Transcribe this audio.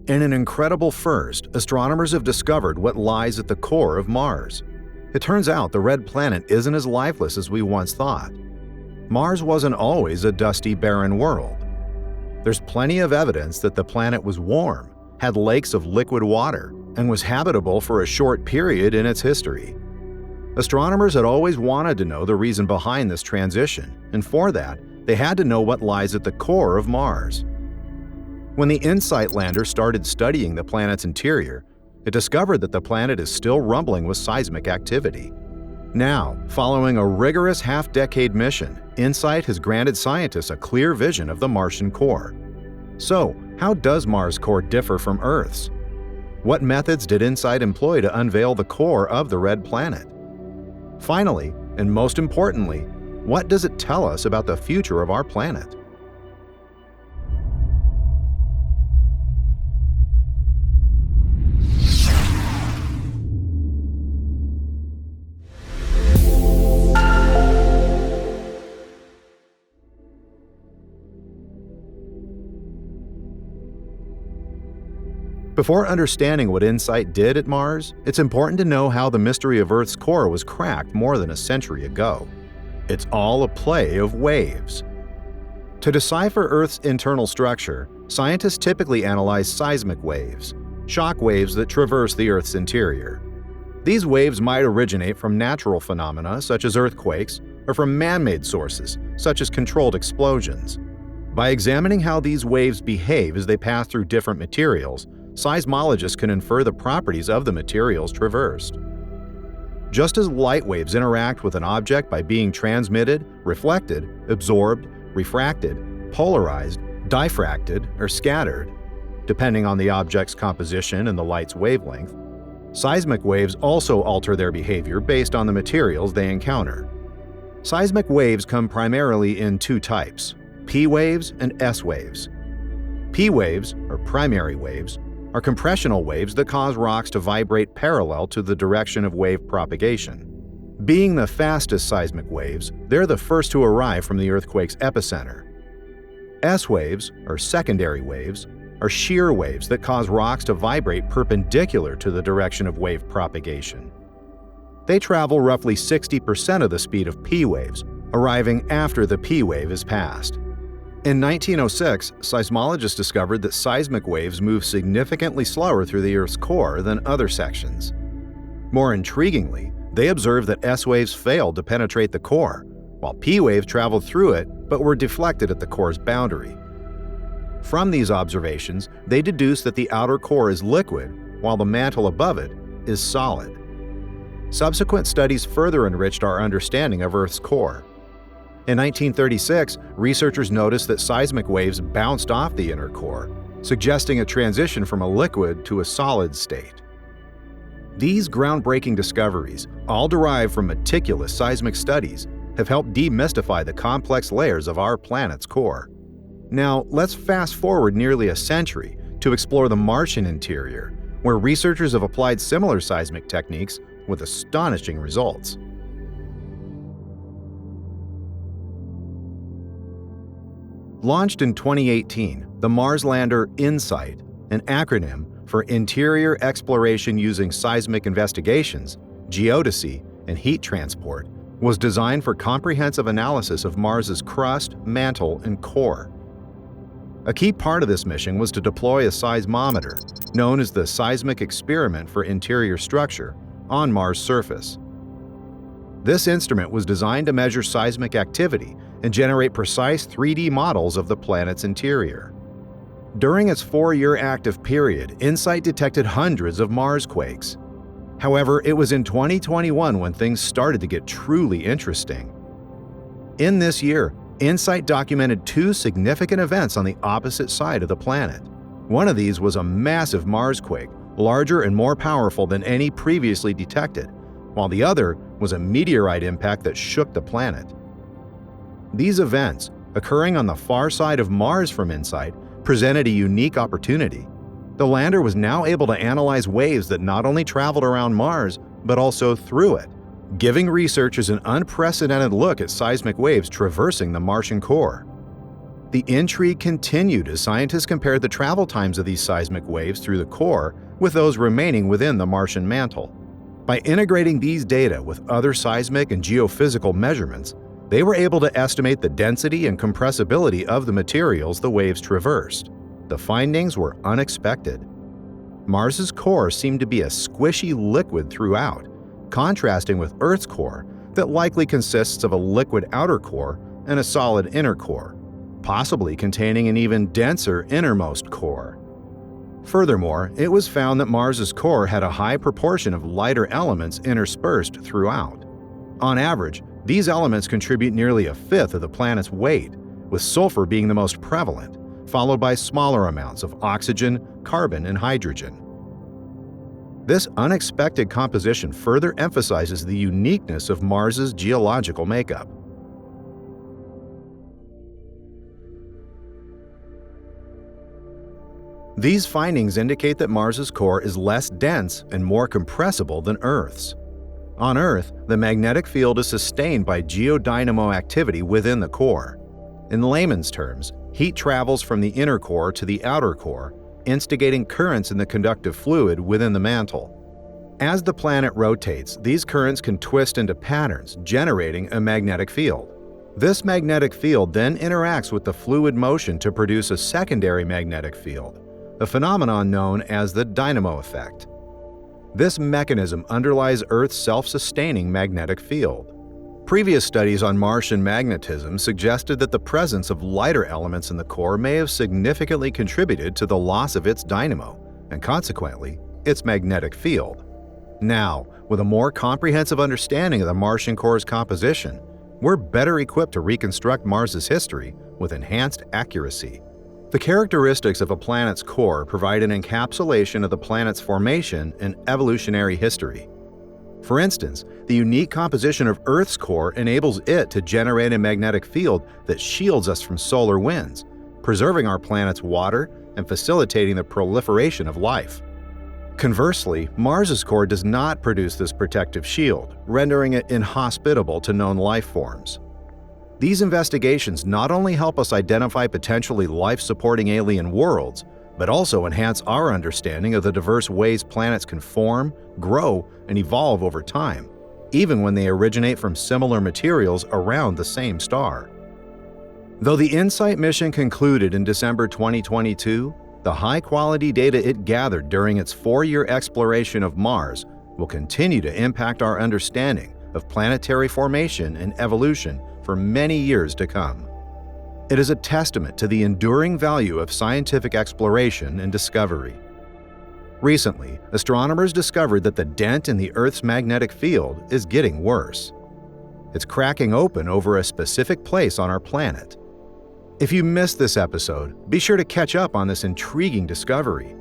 In an incredible first, astronomers have discovered what lies at the core of Mars. It turns out the red planet isn't as lifeless as we once thought. Mars wasn't always a dusty, barren world. There's plenty of evidence that the planet was warm, had lakes of liquid water, and was habitable for a short period in its history. Astronomers had always wanted to know the reason behind this transition, and for that, they had to know what lies at the core of Mars. When the InSight lander started studying the planet's interior, it discovered that the planet is still rumbling with seismic activity. Now, following a rigorous half-decade mission, InSight has granted scientists a clear vision of the Martian core. So, how does Mars' core differ from Earth's? What methods did InSight employ to unveil the core of the red planet? Finally, and most importantly, what does it tell us about the future of our planet? Before understanding what InSight did at Mars, it's important to know how the mystery of Earth's core was cracked more than a century ago. It's all a play of waves. To decipher Earth's internal structure, scientists typically analyze seismic waves, shock waves that traverse the Earth's interior. These waves might originate from natural phenomena such as earthquakes or from man-made sources such as controlled explosions. By examining how these waves behave as they pass through different materials, seismologists can infer the properties of the materials traversed. Just as light waves interact with an object by being transmitted, reflected, absorbed, refracted, polarized, diffracted, or scattered, depending on the object's composition and the light's wavelength, seismic waves also alter their behavior based on the materials they encounter. Seismic waves come primarily in two types: P waves and S waves. P waves, or primary waves, are compressional waves that cause rocks to vibrate parallel to the direction of wave propagation. Being the fastest seismic waves, they're the first to arrive from the earthquake's epicenter. S waves, or secondary waves, are shear waves that cause rocks to vibrate perpendicular to the direction of wave propagation. They travel roughly 60% of the speed of P waves, arriving after the P wave is passed. In 1906, seismologists discovered that seismic waves move significantly slower through the Earth's core than other sections. More intriguingly, they observed that S waves failed to penetrate the core, while P waves traveled through it but were deflected at the core's boundary. From these observations, they deduced that the outer core is liquid, while the mantle above it is solid. Subsequent studies further enriched our understanding of Earth's core. In 1936, researchers noticed that seismic waves bounced off the inner core, suggesting a transition from a liquid to a solid state. These groundbreaking discoveries, all derived from meticulous seismic studies, have helped demystify the complex layers of our planet's core. Now, let's fast forward nearly a century to explore the Martian interior, where researchers have applied similar seismic techniques with astonishing results. Launched in 2018, the Mars lander InSight, an acronym for Interior Exploration Using Seismic Investigations, Geodesy, and Heat Transport, was designed for comprehensive analysis of Mars's crust, mantle, and core. A key part of this mission was to deploy a seismometer, known as the Seismic Experiment for Interior Structure, on Mars' surface. This instrument was designed to measure seismic activity and generate precise 3D models of the planet's interior. During its 4-year active period, InSight detected hundreds of Marsquakes. However, it was in 2021 when things started to get truly interesting. In this year, InSight documented 2 significant events on the opposite side of the planet. One of these was a massive Marsquake, larger and more powerful than any previously detected, while the other was a meteorite impact that shook the planet. These events, occurring on the far side of Mars from InSight, presented a unique opportunity. The lander was now able to analyze waves that not only traveled around Mars, but also through it, giving researchers an unprecedented look at seismic waves traversing the Martian core. The intrigue continued as scientists compared the travel times of these seismic waves through the core with those remaining within the Martian mantle. By integrating these data with other seismic and geophysical measurements, they were able to estimate the density and compressibility of the materials the waves traversed. The findings were unexpected. Mars's core seemed to be a squishy liquid throughout, contrasting with Earth's core that likely consists of a liquid outer core and a solid inner core, possibly containing an even denser innermost core. Furthermore, it was found that Mars's core had a high proportion of lighter elements interspersed throughout. On average, these elements contribute nearly a fifth of the planet's weight, with sulfur being the most prevalent, followed by smaller amounts of oxygen, carbon, and hydrogen. This unexpected composition further emphasizes the uniqueness of Mars's geological makeup. These findings indicate that Mars's core is less dense and more compressible than Earth's. On Earth, the magnetic field is sustained by geodynamo activity within the core. In layman's terms, heat travels from the inner core to the outer core, instigating currents in the conductive fluid within the mantle. As the planet rotates, these currents can twist into patterns, generating a magnetic field. This magnetic field then interacts with the fluid motion to produce a secondary magnetic field, a phenomenon known as the dynamo effect. This mechanism underlies Earth's self-sustaining magnetic field. Previous studies on Martian magnetism suggested that the presence of lighter elements in the core may have significantly contributed to the loss of its dynamo, and consequently, its magnetic field. Now, with a more comprehensive understanding of the Martian core's composition, we're better equipped to reconstruct Mars's history with enhanced accuracy. The characteristics of a planet's core provide an encapsulation of the planet's formation and evolutionary history. For instance, the unique composition of Earth's core enables it to generate a magnetic field that shields us from solar winds, preserving our planet's water and facilitating the proliferation of life. Conversely, Mars's core does not produce this protective shield, rendering it inhospitable to known life forms. These investigations not only help us identify potentially life-supporting alien worlds, but also enhance our understanding of the diverse ways planets can form, grow, and evolve over time, even when they originate from similar materials around the same star. Though the InSight mission concluded in December 2022, the high-quality data it gathered during its 4-year exploration of Mars will continue to impact our understanding of planetary formation and evolution for many years to come. It is a testament to the enduring value of scientific exploration and discovery. Recently, astronomers discovered that the dent in the Earth's magnetic field is getting worse. It's cracking open over a specific place on our planet. If you missed this episode, be sure to catch up on this intriguing discovery.